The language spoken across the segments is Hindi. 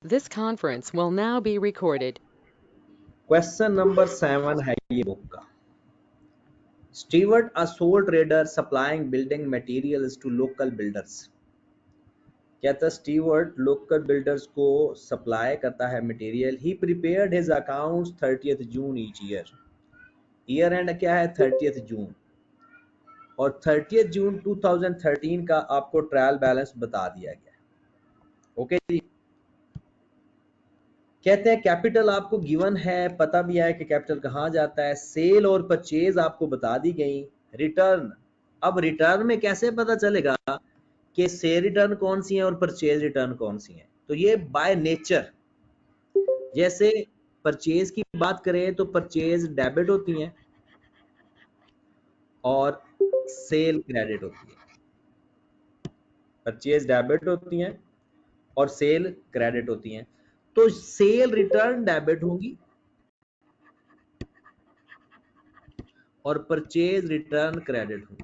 This conference will now be recorded. Question number 7 है ये बुक का। Stewart a sole trader supplying building materials to local builders. कहता स्टीवर्ट लोकल बिल्डर्स को सप्लाई करता है material. He prepared his accounts 30th June each year. Year end क्या है 30th जून, और 30th जून 2013 का आपको ट्रायल बैलेंस बता दिया गया। ओके जी। कहते हैं कैपिटल आपको गिवन है, पता भी है कि कैपिटल कहाँ जाता है। सेल और परचेज आपको बता दी गई। रिटर्न, अब रिटर्न में कैसे पता चलेगा कि सेल रिटर्न कौन सी है और परचेज रिटर्न कौन सी है? तो ये बाय नेचर, जैसे परचेज की बात करें तो परचेज डेबिट होती हैं और सेल क्रेडिट होती है। परचेज डेबिट होती हैं और सेल क्रेडिट होती हैं। तो सेल रिटर्न डेबिट होंगी और परचेज रिटर्न क्रेडिट होंगी।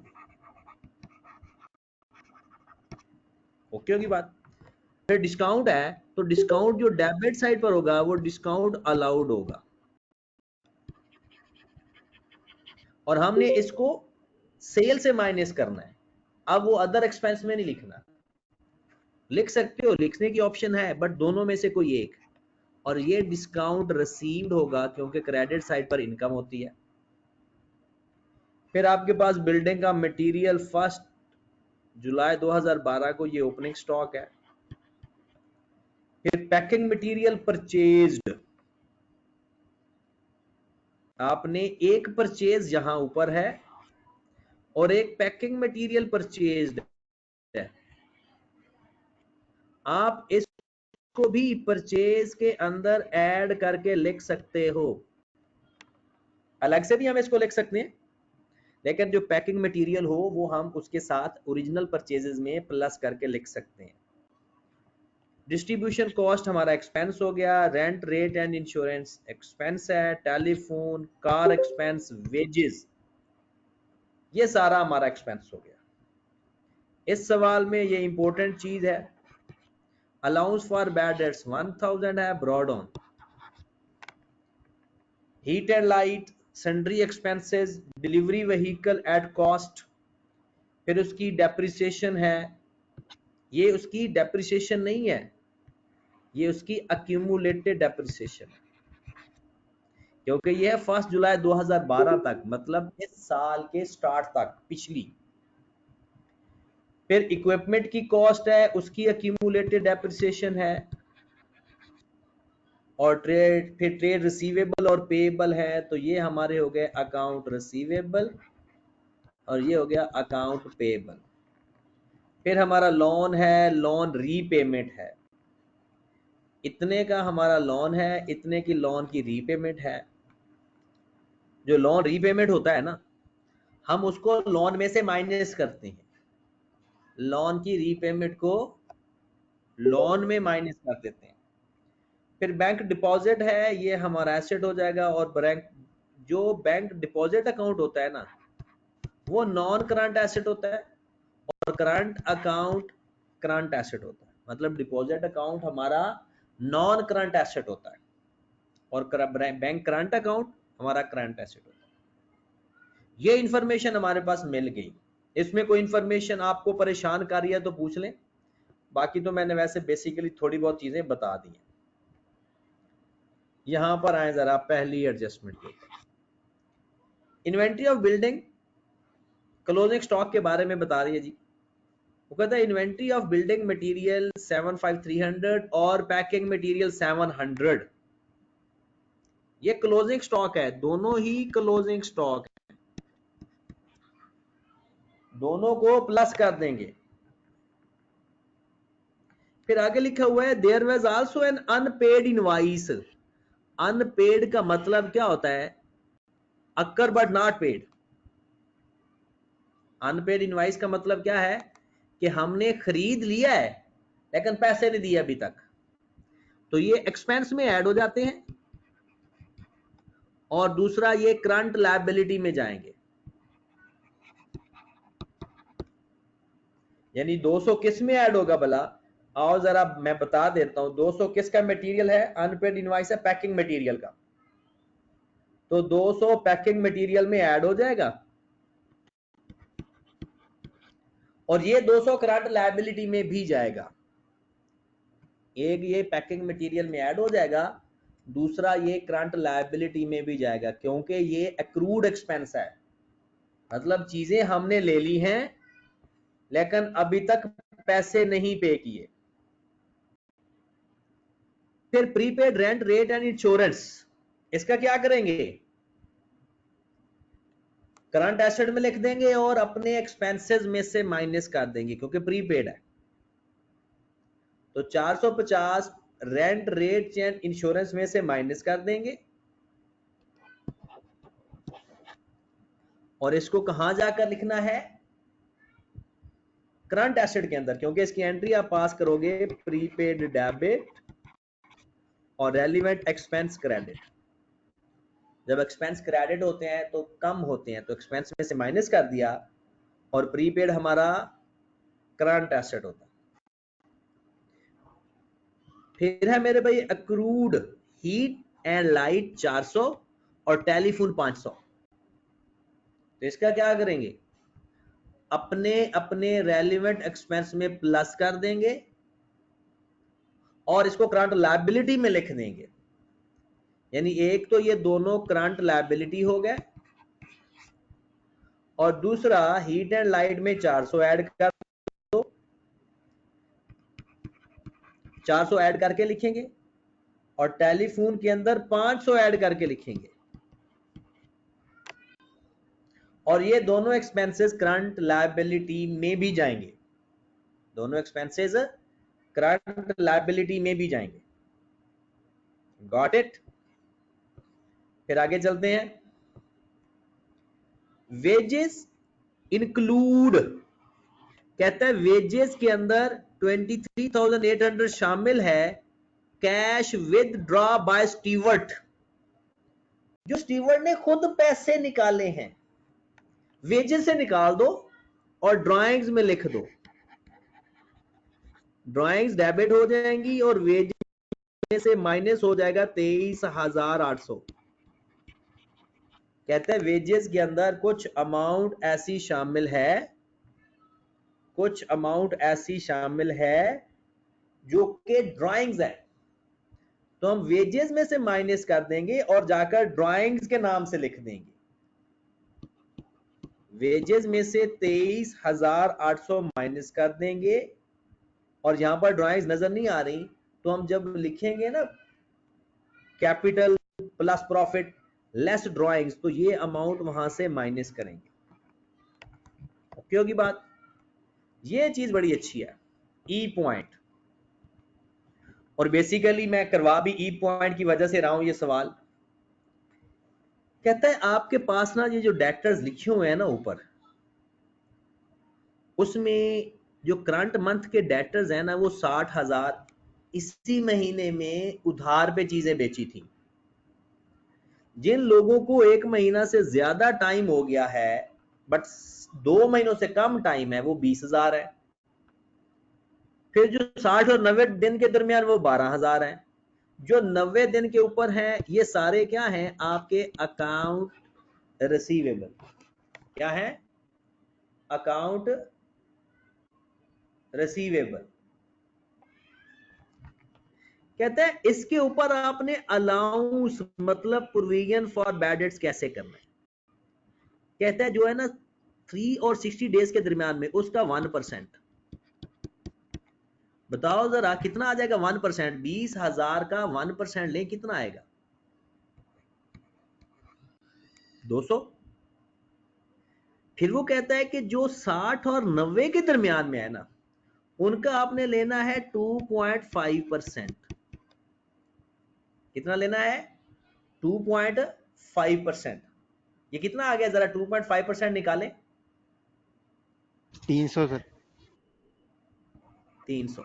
ओके होगी बात। फिर डिस्काउंट है तो डिस्काउंट जो डेबिट साइड पर होगा वो डिस्काउंट अलाउड होगा, और हमने इसको सेल से माइनस करना है। अब वो अदर एक्सपेंस में नहीं लिखना। लिख सकते हो, लिखने की ऑप्शन है, बट दोनों में से कोई एक। और ये डिस्काउंट रिसीव्ड होगा क्योंकि क्रेडिट साइड पर इनकम होती है। फिर आपके पास बिल्डिंग का मटेरियल 1 जुलाई 2012 को ये ओपनिंग स्टॉक है। फिर पैकिंग मटेरियल परचेज्ड, आपने एक परचेज यहां ऊपर है और एक पैकिंग मटेरियल परचेज्ड है। आप इसको भी परचेज के अंदर ऐड करके लिख सकते हो, अलग से भी हम इसको लिख सकते हैं, लेकिन जो पैकिंग मटेरियल हो वो हम उसके साथ ओरिजिनल परचेजेस में प्लस करके लिख सकते हैं। डिस्ट्रीब्यूशन कॉस्ट हमारा एक्सपेंस हो गया। Rent rate and insurance expense है। टेलीफोन, कार एक्सपेंस, वेजेस, ये सारा हमारा एक्सपेंस हो गया। इस सवाल में ये इंपॉर्टेंट चीज है, अलाउंस फॉर बैड डेट्स 1000 है brought on. Heat and light, sundry expenses, delivery vehicle at cost, फिर उसकी डेप्रिसिएशन है। ये उसकी डेप्रिसिएशन नहीं है, ये उसकी अक्यूमुलेटेड डेप्रिसिएशन है, क्योंकि ये है 1 जुलाई 2012 तक, मतलब इस साल के स्टार्ट तक, पिछली। फिर इक्विपमेंट की कॉस्ट है, उसकी अक्यूमुलेटेड डेप्रिसिएशन है। और फिर ट्रेड रिसीवेबल और पेएबल है, तो ये हमारे हो गए अकाउंट रिसीवेबल और ये हो गया अकाउंट पेएबल। फिर हमारा लोन है, लोन रीपेमेंट है। इतने का हमारा लोन है, इतने की लोन की रीपेमेंट है। जो लोन रीपेमेंट होता है ना, हम उसको लोन में से माइनस करते हैं। लोन की रीपेमेंट को लोन में माइनस कर देते हैं। फिर बैंक डिपॉजिट है, ये हमारा एसेट हो जाएगा। और बैंक, जो बैंक डिपॉजिट अकाउंट होता है ना, वो नॉन करंट एसेट होता है और करंट अकाउंट करंट एसेट होता है। मतलब डिपॉजिट अकाउंट हमारा नॉन करंट एसेट होता है और बैंक करंट अकाउंट हमारा करंट एसेट होता है। ये इंफॉर्मेशन हमारे पास मिल गई। इसमें कोई इंफॉर्मेशन आपको परेशान कर रही है तो पूछ लें, बाकी तो मैंने वैसे बेसिकली थोड़ी बहुत चीजें बता दी हैं। यहां पर आए जरा पहली एडजस्टमेंट के ऊपर। Inventory of building closing stock के बारे में बता रही है जी। वो कहता है इन्वेंट्री ऑफ बिल्डिंग मटेरियल 75300 और पैकिंग मटेरियल 700, ये क्लोजिंग स्टॉक है। दोनों ही क्लोजिंग स्टॉक है, दोनों को प्लस कर देंगे। फिर आगे लिखा हुआ है there was also an unpaid invoice. Unpaid का मतलब क्या होता है? Occur but not paid. Unpaid invoice का मतलब क्या है कि हमने खरीद लिया है लेकिन पैसे नहीं दिए अभी तक, तो ये एक्सपेंस में ऐड हो जाते हैं। और दूसरा ये करंट लायबिलिटी में जाएंगे। यानी 200 किस में ऐड होगा भला? आओ जरा मैं बता देता हूं, 200 किसका मटेरियल है, अनपेड इनवॉइस है पैकिंग मटेरियल का, तो 200 पैकिंग मटेरियल में ऐड हो जाएगा और ये 200 करंट लायबिलिटी में भी जाएगा। एक ये पैकिंग मटेरियल में ऐड हो जाएगा, दूसरा ये करंट लायबिलिटी में भी जाएगा, क्योंकि ये एक्रूड एक्सपेंस है, मतलब चीजें हमने ले ली हैं लेकिन अभी तक पैसे नहीं पे किए। फिर prepaid rent rate and insurance, इसका क्या करेंगे, करंट एसेट में लिख देंगे और अपने एक्सपेंसेस में से माइनस कर देंगे क्योंकि प्रीपेड है। तो 450 रेंट रेट एंड इंश्योरेंस में से माइनस कर देंगे और इसको कहां जाकर लिखना है, करंट एसेट के अंदर, क्योंकि इसकी एंट्री आप पास करोगे प्रीपेड डेबिट और रेलिवेंट एक्सपेंस क्रेडिट। जब एक्सपेंस क्रेडिट होते हैं तो कम होते हैं, तो एक्सपेंस में से माइनस कर दिया और प्रीपेड हमारा करंट एसेट होता है। फिर है मेरे भाई अक्रूड हीट एंड लाइट 400 और टेलीफोन 500। तो इसका क्या करेंगे, अपने अपने रेलिवेंट एक्सपेंस में प्लस कर देंगे और इसको करंट लायबिलिटी में लिख देंगे। यानी एक तो ये दोनों करंट लायबिलिटी हो गए और दूसरा हीट एंड लाइट में 400 ऐड कर दो, 400 ऐड करके लिखेंगे और टेलीफोन के अंदर 500 ऐड करके लिखेंगे और ये दोनों एक्सपेंसेस करंट लायबिलिटी में भी जाएंगे, दोनों एक्सपेंसेस करंट लायबिलिटी में भी जाएंगे। Got it. फिर आगे चलते हैं, वेजेस इंक्लूड, कहता है वेजेस के अंदर 23,800 शामिल है cash with draw bye Stewart, जो स्टीवर्ट ने खुद पैसे निकाले हैं, वेजेस से निकाल दो और ड्राइंग्स में लिख दो, ड्राइंग्स डेबिट हो जाएंगी और वेजेस में से माइनस हो जाएगा 23,800। कहते हैं वेजेस के अंदर कुछ अमाउंट ऐसी शामिल है, कुछ अमाउंट ऐसी शामिल है जो कि ड्राइंग्स है, तो हम वेजेस में से माइनस कर देंगे और जाकर ड्राइंग्स के नाम से लिख देंगे। वेजेस में से 23,800 माइनस कर देंगे और यहां पर ड्राइंग्स नजर नहीं आ रही, तो हम जब लिखेंगे ना capital plus profit less drawings, तो ये अमाउंट वहां से माइनस करेंगे। ओके होगी बात, ये चीज बड़ी अच्छी है, ई पॉइंट। और बेसिकली मैं करवा भी ई पॉइंट की वजह से रहा हूं ये सवाल। कहता है आपके पास ना ये जो डेटर्स लिखे हुए हैं ना ऊपर, उसमें जो करंट मंथ के डेटर्स हैं ना वो 60,000 इसी महीने में उधार पे चीजें बेची थी। जिन लोगों को 1 महीना से ज्यादा टाइम हो गया है बट 2 महीनों से कम टाइम है, वो 20,000 है। फिर जो 60 और 90 दिन के दरमियान वो 12,000 है। जो 90 दिन के ऊपर हैं ये सारे क्या हैं, आपके अकाउंट रिसीवेबल। क्या है, अकाउंट रिसीवेबल। कहते हैं इसके ऊपर आपने अलाउंस मतलब प्रोविजन फॉर बैड डेट्स कैसे करना है। कहता है जो है ना 3 और 60 डेज के दरमियान में उसका 1%। बताओ जरा कितना आ जाएगा 1%, 20,000 का 1% ले कितना आएगा, 200। फिर वो कहता है कि जो 60 और 90 के दरमियान में है ना उनका आपने लेना है 2.5%। कितना लेना है, 2.5%। ये कितना आ गया, जरा 2.5% निकालें। 300 सर। 300।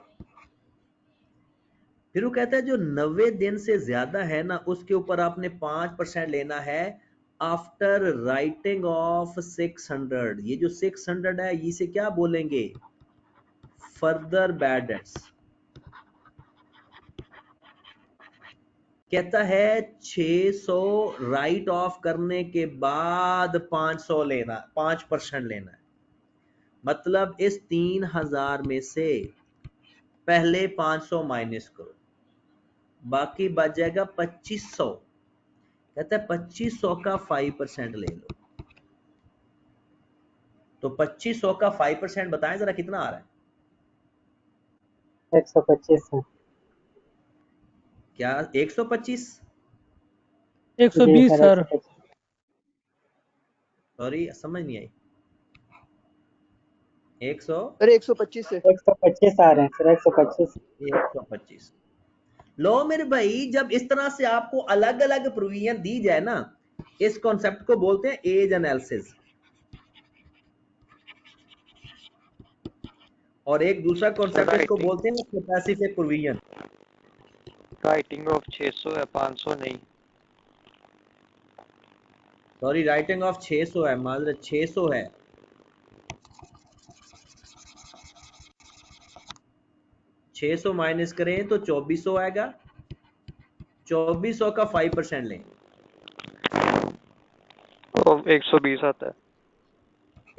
फिर वो कहता है जो 90 दिन से ज्यादा है ना उसके ऊपर आपने 5% लेना है आफ्टर राइटिंग ऑफ 600। ये जो 600 है इसे क्या बोलेंगे, फर्दर बैड डेट्स। कहता है 600 राइट ऑफ करने के बाद 500 लेना, 5% लेना है। मतलब इस 3000 में से पहले 500 माइनस करो, बाकी बच जाएगा 2500। कहता है 2500 का 5% ले लो। तो 2500 का 5% बताएं जरा कितना आ रहा है? 125 है क्या 125? 120 120 सर। 125 सॉरी समझ नहीं आई। 100 अरे 125 से 125 आ रहे हैं सर, 125। 125। लो मेरे भाई, जब इस तरह से आपको अलग अलग प्रोविजन दी जाए ना, इस कॉन्सेप्ट को बोलते हैं एज एनालिसिस। और एक दूसरा कॉन्सेप्ट इसको बोलते हैं स्पेसिफिक प्रोविजन। राइटिंग ऑफ 600 है, 500 नहीं। सॉरी, राइटिंग ऑफ 600 है, माजरत 600 है। 600 माइनस करें तो 2400 आएगा। 2400 का 5% लें, तो 120 आता है।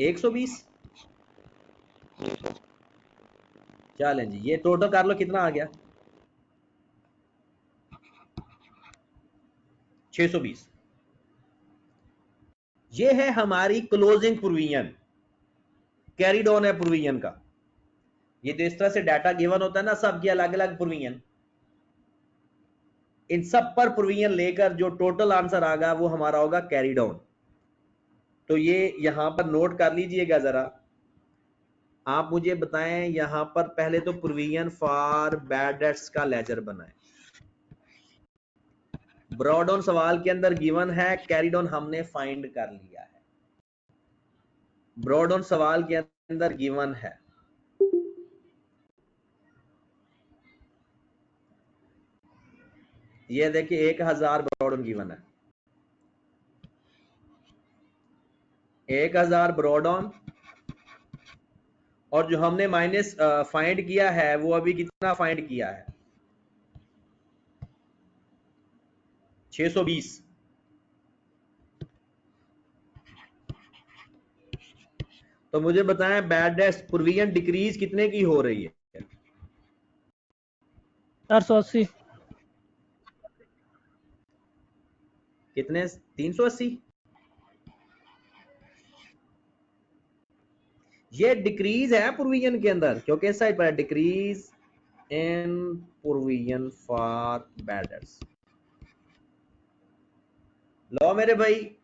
120। जी सर। चलें जी, ये टोटल कर लो कितना आ गया? 620। ये है हमारी क्लोजिंग प्रोविजन, कैरिड ऑन है प्रोविजन का। ये जो इस तरह से डाटा गिवन होता है ना, सबकी अलग अलग प्रोविजन, इन सब पर प्रोविजन लेकर जो टोटल आंसर आएगा वो हमारा होगा कैरिड ऑन। तो ये यहां पर नोट कर लीजिएगा जरा। आप मुझे बताएं, यहां पर पहले तो प्रोविजन फॉर बैड डेट्स का लेजर बनाएं। ब्रॉड ऑन सवाल के अंदर गिवन है, कैरिड ऑन हमने फाइंड कर लिया है। ब्रॉड ऑन सवाल के अंदर गिवन है, ये देखिए 1000 ब्रॉड ऑन गिवन है। 1000 ब्रॉड ऑन, और जो हमने माइनस फाइंड किया है वो अभी कितना फाइंड किया है? 620। तो मुझे बताएं बैड डेट्स प्रोविजन डिक्रीज कितने की हो रही है? 480। कितने? 380। ये डिक्रीज है प्रोविजन के अंदर, क्योंकि इस साइड पर decrease in provision for bad debts. लो मेरे भाई,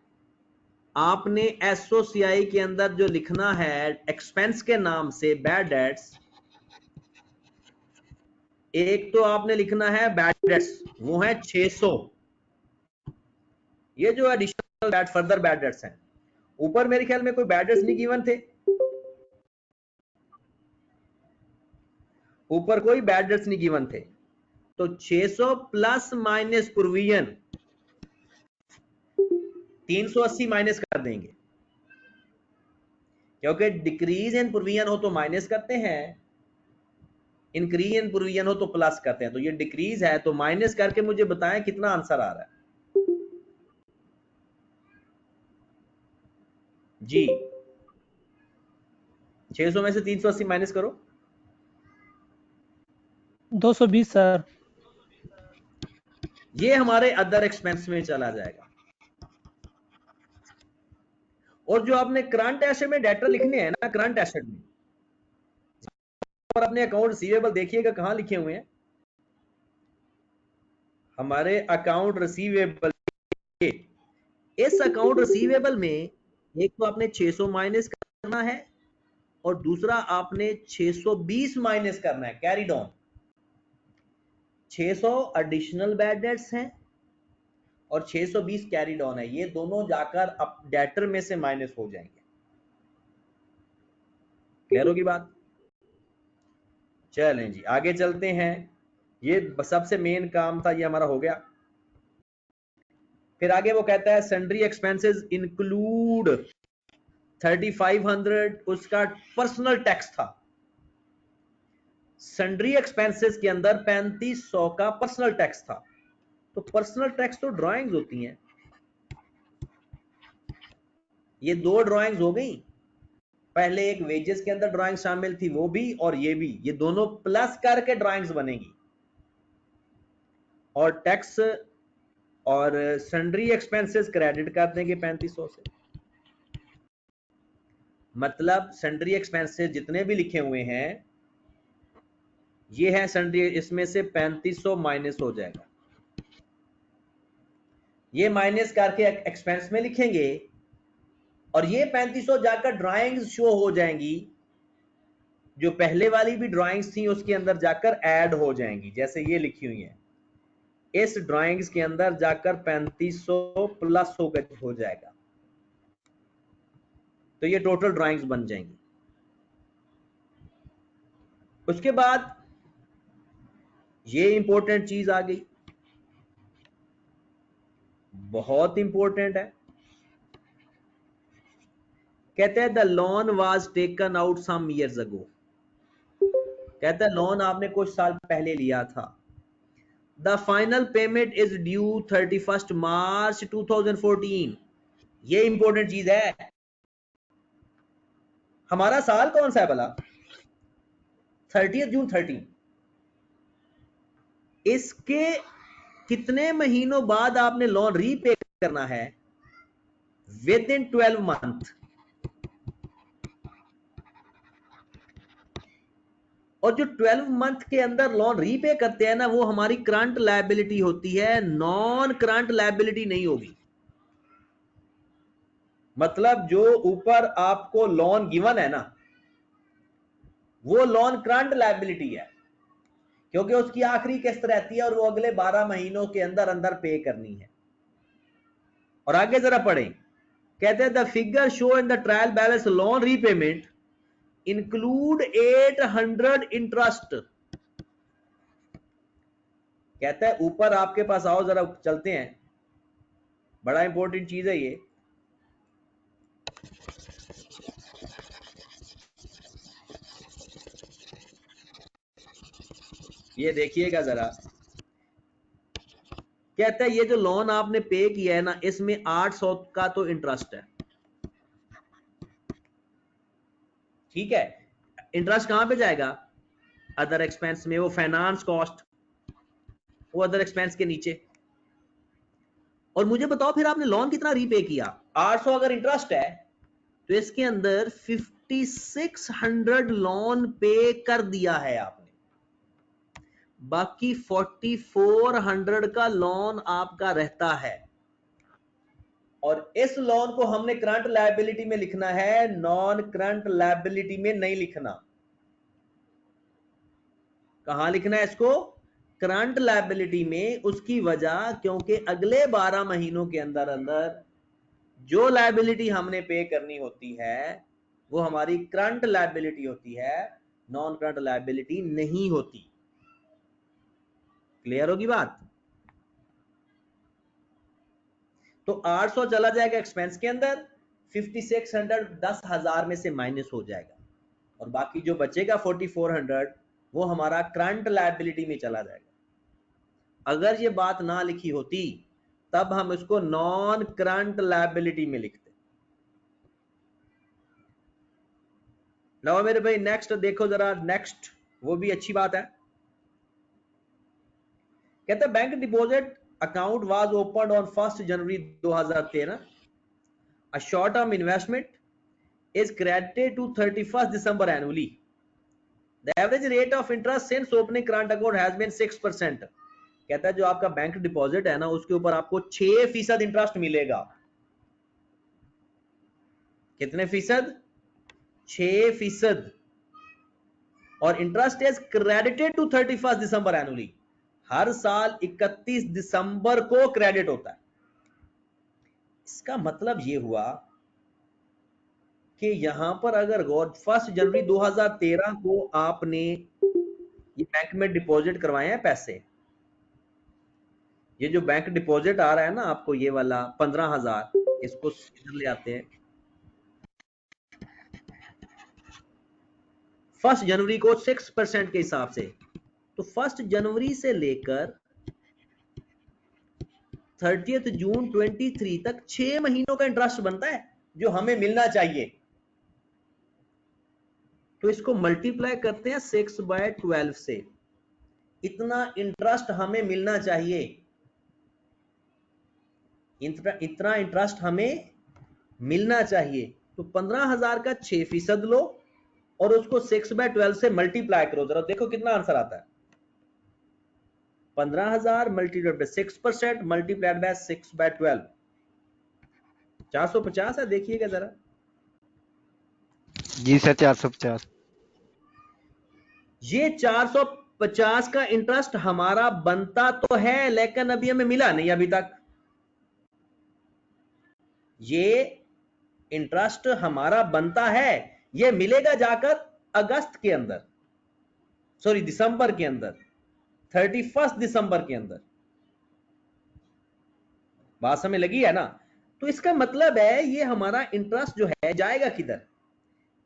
आपने एसओसीआई के अंदर जो लिखना है एक्सपेंस के नाम से बैड डेट्स, एक तो आपने लिखना है बैड डेट्स, वो है 600। ये जो additional bad further bad debts हैं, ऊपर मेरे ख्याल में कोई बैड डेट्स नहीं गिवन थे, ऊपर कोई बैड डेट्स नहीं गिवन थे। तो 600 प्लस माइनस प्रोविजन 380 माइनस कर देंगे, क्योंकि डिक्रीज इन प्रोविजन हो तो माइनस करते हैं, इंक्रीज इन प्रोविजन हो तो प्लस करते हैं। तो ये डिक्रीज है तो माइनस करके मुझे बताएं कितना आंसर आ रहा है जी। 600 में से 380 माइनस करो, 220 सर। ये हमारे अदर एक्सपेंस में चला जाएगा। और जो आपने करंट एसेट में डेटर लिखने हैं ना, करंट एसेट में, और अपने अकाउंट रिसीवेबल देखिएगा कहां लिखे हुए हैं। हमारे अकाउंट रिसीवेबल, इस अकाउंट रिसीवेबल में एक तो आपने 600 माइनस करना है और दूसरा आपने 620 माइनस करना है carried on. 600 additional bad debts हैं और 620 कैरिड ऑन है, ये दोनों जाकर अब डेटर में से माइनस हो जाएंगे। क्लियर होगी बात? चलें जी आगे चलते हैं। ये सबसे मेन काम था, ये हमारा हो गया। फिर आगे वो कहता है सन्ड्री एक्सपेंसेस इंक्लूड 3500, उसका पर्सनल टैक्स था। सन्ड्री एक्सपेंसेस के अंदर 3500 का पर्सनल टैक्स था। तो पर्सनल टैक्स तो ड्राइंग्स होती हैं, ये दो ड्राइंग्स हो गई। पहले एक वेजेस के अंदर ड्राइंग शामिल थी वो भी, और ये दोनों प्लस करके ड्राइंग्स बनेगी। और टैक्स और सन्ड्री एक्सपेंसेस क्रेडिट कर देंगे 3500 से। मतलब सन्ड्री एक्सपेंसेस जितने भी लिखे हुए हैं ये है सन्ड्री, इसमें से 3500 माइनस हो जाएगा, ये माइनस करके एक्सपेंस में लिखेंगे, और ये 3500 जाकर ड्राइंग्स शो हो जाएंगी, जो पहले वाली भी ड्राइंग्स थी उसके अंदर जाकर ऐड हो जाएंगी, जैसे ये लिखी हुई है, इस ड्राइंग्स के अंदर जाकर 3500 प्लस हो जाएगा, तो ये टोटल ड्राइंग्स बन जाएंगी। उसके बाद ये इंपॉर्टेंट चीज आ गई, बहुत इंपॉर्टेंट है। कहते हैं the loan was taken out some years ago, कहता है लोन आपने कुछ साल पहले लिया था। The final payment is due 31 March 2014, ये इंपॉर्टेंट चीज है। हमारा साल कौन सा है भला? 30 जून 13। इसके कितने महीनों बाद आपने लोन रीपे करना है? With in 12 month. और जो 12 मंथ के अंदर लोन रीपे करते हैं ना, वो हमारी करंट लायबिलिटी होती है, नॉन करंट लायबिलिटी नहीं होगी। मतलब जो ऊपर आपको लोन गिवन है ना, वो लोन करंट लायबिलिटी है, क्योंकि उसकी आखिरी किस्त रहती है और वो अगले 12 महीनों के अंदर अंदर पे करनी है। और आगे जरा पढ़ें, कहते हैं the figure show in the trial balance loan repayment include 800 interest. कहता है ऊपर आपके पास आओ, जरा चलते हैं, बड़ा इंपॉर्टेंट चीज है ये। ये देखिएगा जरा, कहता है ये जो लोन आपने पे किया है ना, इसमें 800 का तो इंटरेस्ट है, ठीक है। इंटरेस्ट कहां पे जाएगा? अदर एक्सपेंस में, वो फाइनेंस कॉस्ट, वो अदर एक्सपेंस के नीचे। और मुझे बताओ फिर आपने लोन कितना रीपे किया? 800 अगर इंटरेस्ट है तो इसके अंदर 5600 लोन पे कर दिया है आपने, बाकी 4400 का लोन आपका रहता है। और इस लोन को हमने करंट लायबिलिटी में लिखना है, नॉन करंट लायबिलिटी में नहीं लिखना। कहां लिखना है इसको? करंट लायबिलिटी में। उसकी वजह, क्योंकि अगले 12 महीनों के अंदर अंदर जो लायबिलिटी हमने पे करनी होती है वो हमारी करंट लायबिलिटी होती है, नॉन करंट लायबिलिटी नहीं होती। क्लियर होगी बात? तो 800 चला जाएगा एक्सपेंस के अंदर, 5600 10,000 में से माइनस हो जाएगा, और बाकी जो बचेगा 4400 वो हमारा करंट लायबिलिटी में चला जाएगा। अगर ये बात ना लिखी होती तब हम इसको नॉन करंट लायबिलिटी में लिखते। लो मेरे भाई नेक्स्ट देखो जरा, नेक्स्ट वो भी अच्छी बात है। कहते bank deposit account was opened on 1 January 2013। A short term investment is credited to 31st December annually. The average rate of interest since opening current account has been 6%. कहता है जो आपका बैंक डिपॉजिट है ना, उसके ऊपर आपको 6% इंटरेस्ट मिलेगा। कितने फीसद? 6%। और interest is credited to 31st December annually, हर साल 31 दिसंबर को क्रेडिट होता है। इसका मतलब ये हुआ कि यहां पर अगर 1 जनवरी 2013 को आपने ये बैंक में डिपॉजिट करवाए हैं पैसे, ये जो बैंक डिपॉजिट आ रहा है ना आपको, ये वाला 15,000, इसको इधर ले आते हैं। 1 जनवरी को 6% के हिसाब से, तो 1 जनवरी से लेकर 30 जून 23 तक 6 महीनों का इंटरेस्ट बनता है जो हमें मिलना चाहिए। तो इसको मल्टीप्लाई करते हैं 6/12 से। इतना इंटरेस्ट हमें मिलना चाहिए, इतना इंटरेस्ट हमें मिलना चाहिए। तो 15,000 का 6% लो और उसको 6/12 से मल्टीप्लाई करो, जरा देखो कितना आंसर आता है। 15,000 मल्टीप्लाइड बाय 6% मल्टीप्लाइड बाय 6/12, 450 है। देखिएगा जरा। जी सर 450। ये 450 का इंटरेस्ट हमारा बनता तो है, लेकिन अभी हमें मिला नहीं अभी तक। ये इंटरेस्ट हमारा बनता है, ये मिलेगा जाकर अगस्त के अंदर, सॉरी दिसंबर के अंदर, 31 दिसंबर के अंदर। बात समझ लगी है ना? तो इसका मतलब है ये हमारा इंटरेस्ट जो है जाएगा किधर?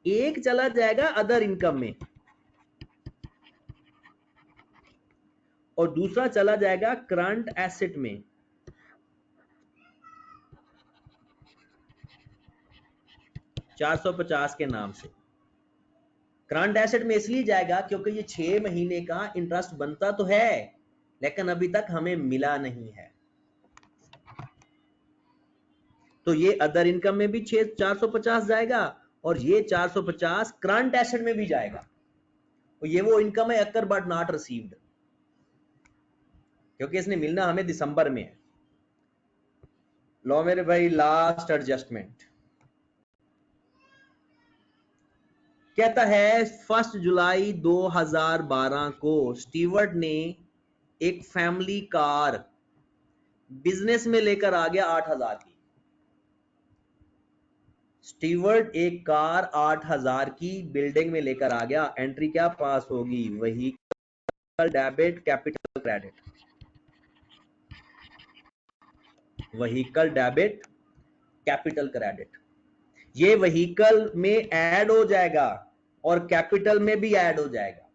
एक चला जाएगा अदर इनकम में और दूसरा चला जाएगा करंट एसेट में। $450 के नाम से करंट एसेट में इसलिए जाएगा क्योंकि ये 6 महीने का इंटरेस्ट बनता तो है, लेकिन अभी तक हमें मिला नहीं है। तो ये अदर इनकम में भी 450 जाएगा और ये 450 करंट एसेट में भी जाएगा। और ये वो इनकम है अकर बट नॉट रिसीव्ड, क्योंकि इसने मिलना हमें दिसंबर में है। लो मेरे भाई, लास्ट एडजस्टमेंट कहता है 1 जुलाई 2012 को स्टीवर्ट ने एक फैमिली कार बिजनेस में लेकर आ गया 8,000 की। स्टीवर्ट एक कार 8,000 की बिल्डिंग में लेकर आ गया। एंट्री क्या पास होगी? Vehicle debit capital credit, vehicle debit capital credit. ये व्हीकल में ऐड हो जाएगा और कैपिटल में भी ऐड हो जाएगा,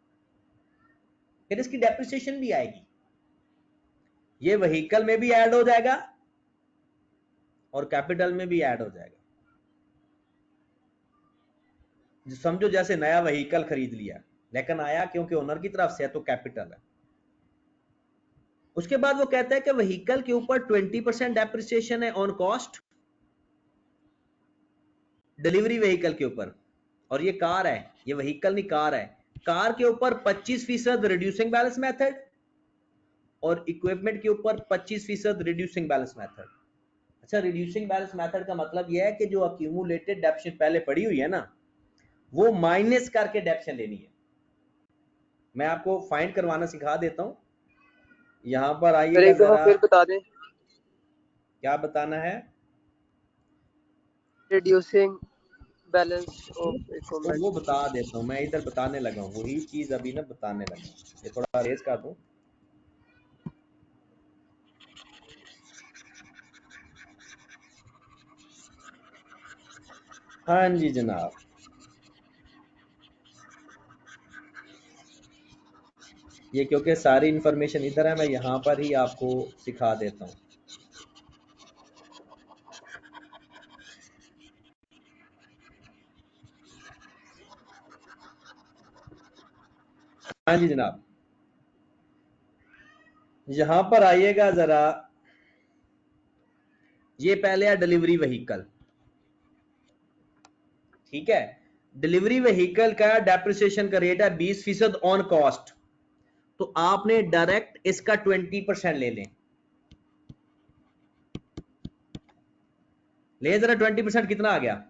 फिर इसकी डेप्रिसिएशन भी आएगी। ये व्हीकल में भी ऐड हो जाएगा और कैपिटल में भी ऐड हो जाएगा। समझो जैसे नया व्हीकल खरीद लिया, लेकिन आया क्योंकि ओनर की तरफ से है तो कैपिटल है। उसके बाद वो कहता है कि व्हीकल के ऊपर 20% डेप्रिसिएशन है ऑन कॉस्ट, डिलीवरी व्हीकल के ऊपर। और ये कार है, ये व्हीकल नहीं कार है। कार के ऊपर 25% रिड्यूसिंग बैलेंस मेथड और इक्विपमेंट के ऊपर 25% रिड्यूसिंग बैलेंस मेथड। अच्छा, रिड्यूसिंग बैलेंस मेथड का मतलब यह है कि जो अक्यूमुलेटेड डेप्शन पहले पड़ी हुई है ना, वो माइनस करके डेप्शन लेनी है। मैं आपको फाइंड करवाना सिखा देता हूं। यहां पर आइएगा जरा। फिर बता दें क्या बताना है? Reducing balance of equipment. वो बता देता हूं, मैं इधर बताने लगा हूं, वही चीज अभी ना बताने लगा हूं। ये थोड़ा रेज कर दूं। हाँ जी जनाब, ये क्योंकि सारी इंफॉर्मेशन इधर है, मैं यहाँ पर ही आपको सिखा देता हूँ। हाँ जी जनाब, यहाँ पर आइएगा जरा। ये पहले है डिलीवरी व्हीकल, ठीक है। डिलीवरी व्हीकल का डेप्रिसिएशन का रेट है 20% ऑन कॉस्ट। तो आपने डायरेक्ट इसका 20% ले लें। ले जरा 20% कितना आ गया?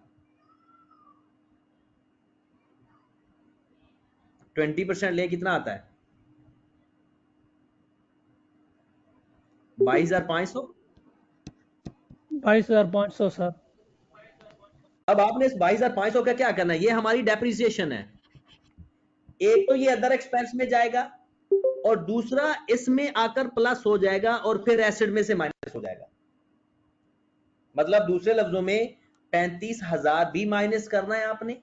20% ले कितना आता है? 22,500। 22,500 सर। अब आपने इस 22,500 का क्या करना है? ये हमारी डेप्रिसिएशन है। एक तो ये अदर एक्सपेंस में जाएगा और दूसरा इसमें आकर प्लस हो जाएगा और फिर एसिड में से माइनस हो जाएगा। मतलब दूसरे लफ्जों में 35,000 भी माइनस करना है आपने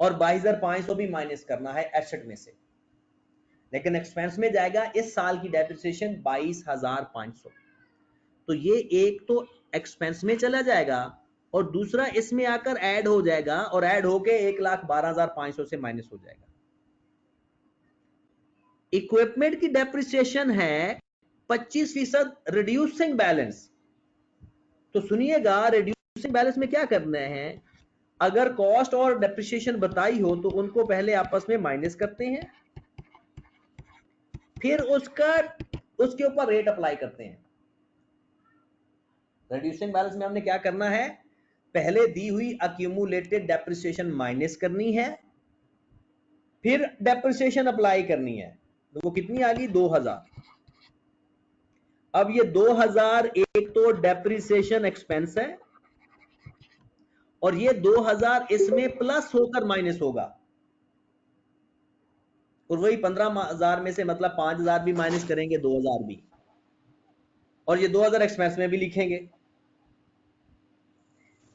और 22,500 भी माइनस करना है एसेट में से। लेकिन एक्सपेंस में जाएगा इस साल की डेप्रिसिएशन 22,500। तो ये एक तो एक्सपेंस में चला जाएगा और दूसरा इसमें आकर ऐड हो जाएगा और ऐड होके 1,12,500 से माइनस हो जाएगा। इक्विपमेंट की डेप्रिसिएशन है 25% रिड्यूसिंग बैलेंस। तो सुनिएगा, रिड्यूसिंग बैलेंस में क्या करना है, अगर कॉस्ट और डेप्रिसिएशन बताई हो तो उनको पहले आपस में माइनस करते हैं, फिर उसके ऊपर रेट अप्लाई करते हैं। रिड्यूसिंग बैलेंस में हमने क्या करना है, पहले दी हुई अक्यूमुलेटेड डेप्रिसिएशन माइनस करनी है, फिर डेप्रिसिएशन अप्लाई करनी है। तो वो कितनी आ गई, 2000। अब ये 2000 एक तो डेप्रिसिएशन एक्सपेंस है और ये 2000 इसमें प्लस होकर माइनस होगा, और वही 15,000 में से मतलब 5,000 भी माइनस करेंगे, 2000 भी, और ये 2000 एक्सपेंस में भी लिखेंगे।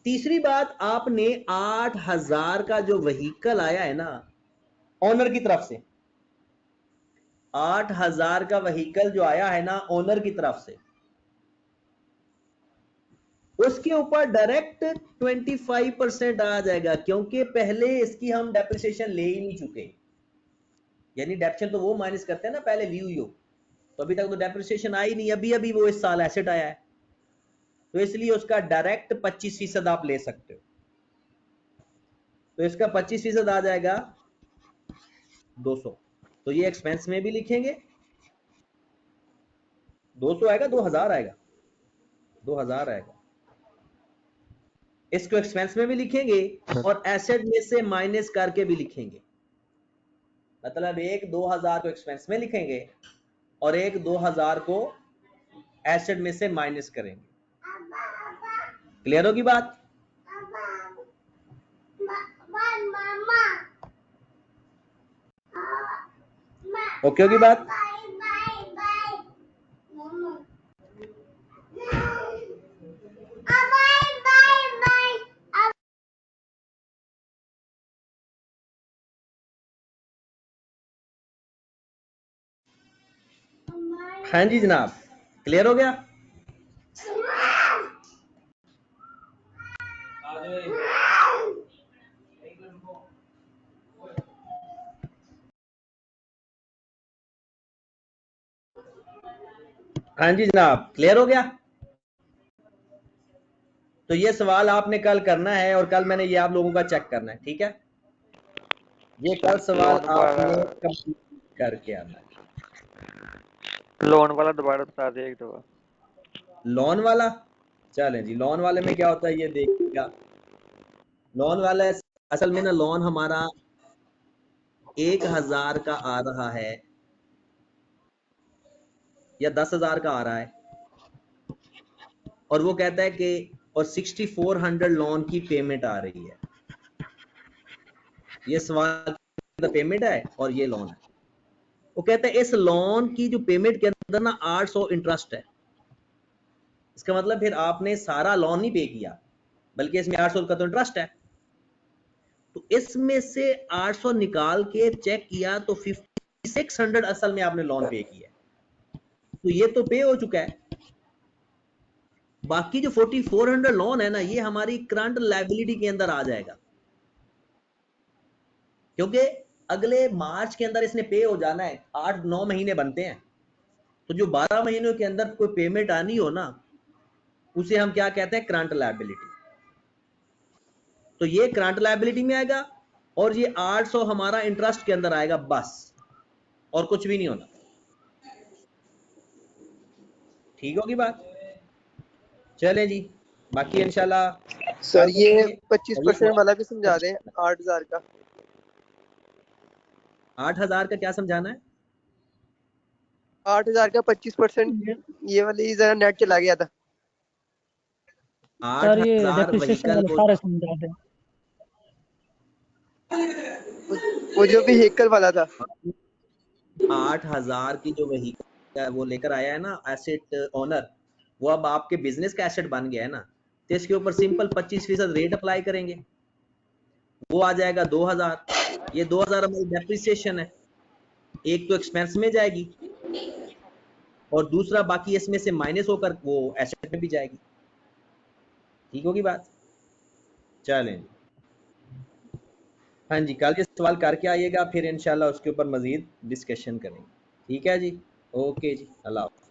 तीसरी बात, आपने 8,000 का जो व्हीकल आया है ना ओनर की तरफ से, 8,000 का व्हीकल जो आया है ना ओनर की तरफ से, उसके ऊपर डायरेक्ट 25% आ जाएगा, क्योंकि पहले इसकी हम डेप्रिसिएशन ले ही नहीं चुके। यानी डेप्रिसिएशन तो वो माइनस करते हैं ना पहले ली हुई हो, तो अभी तक तो डेप्रिसिएशन आई नहीं, अभी अभी वो इस साल एसेट आया है, तो इसलिए उसका डायरेक्ट 25% आप ले सकते हो। तो इसका 25% आ जाएगा 200। तो ये एक्सपेंस में भी लिखेंगे 200 आएगा, 2000 आएगा, 2000 आएगा। इसको एक्सपेंस में भी लिखेंगे और एसेट में से माइनस करके भी लिखेंगे। मतलब एक 2000 को एक्सपेंस में लिखेंगे और एक 2000 को एसेट में से माइनस करेंगे। क्लियर होगी बात? ओके होगी बात? हाँ जी जनाब, क्लियर हो गया? हाँ जी जनाब, क्लियर हो गया? तो ये सवाल आपने कल करना है और कल मैंने ये आप लोगों का चेक करना है, ठीक है? ये कल सवाल आपने कंप्लीट करके आना है। लोन वाला दोबारा बता दे एक दफा। लोन वाला, चलें जी, लोन वाले में क्या होता है ये देखिएगा। लोन वाला असल में ना लोन हमारा 1,000 का आ रहा है या 10,000 का आ रहा है, और वो कहता है कि और 6400 लोन की पेमेंट आ रही है। ये सवाल पेमेंट है और ये लोन है। वो कहता है इस लोन की जो पेमेंट के अंदर ना 800 इंटरेस्ट है। इसका मतलब फिर आपने सारा लोन नहीं पे किया, बल्कि इसमें 800 का तो इंटरेस्ट है। तो इसमें से 800 निकाल के चेक किया तो 5600 असल में आपने लोन पे किया, तो ये तो पे हो चुका है। बाकी जो 4400 लोन है ना, ये हमारी करंट लायबिलिटी के अंदर आ जाएगा, क्योंकि अगले मार्च के अंदर इसने पे हो जाना है। 8-9 महीने बनते हैं, तो जो 12 महीनों के अंदर कोई पेमेंट आनी हो ना, उसे हम क्या कहते हैं, करंट लायबिलिटी। तो ये करंट लायबिलिटी में आएगा और ये 800 हमारा इंटरेस्ट के अंदर आएगा, बस, और कुछ भी नहीं होना। ठीक होगी बात? चलें जी, बाकी इंशाल्लाह सर ये 25% वाला भी समझा दें, 8,000 का। 8,000 का क्या समझाना है? 8,000 का 25%, ये वाली जरा नेट चला गया था। सर ये 8,000 डेप्रिसिएशन व्हीकल वाला सारा समझा दें। वो जो व्हीकल वाला था, 8,000 की जो व्हीकल वो लेकर आया है ना एसेट ओनर, वो अब आपके बिजनेस का एसेट बन गया है ना, तो इसके ऊपर सिंपल 25% रेट अप्लाई करेंगे, वो आ जाएगा 2000। ये 2000 हमारी डेप्रिसिएशन है, एक तो एक्सपेंस में जाएगी और दूसरा बाकी इसमें से माइनस होकर वो एसेट में भी जाएगी। ठीक होगी बात? चलें, हाँ जी, कल ये सवाल करके आइएगा, फिर इंशाल्लाह उसके ऊपर मजीद डिस्कशन करेंगे। ठीक है जी, ओके जी, अल्लाह हाफ़िज़।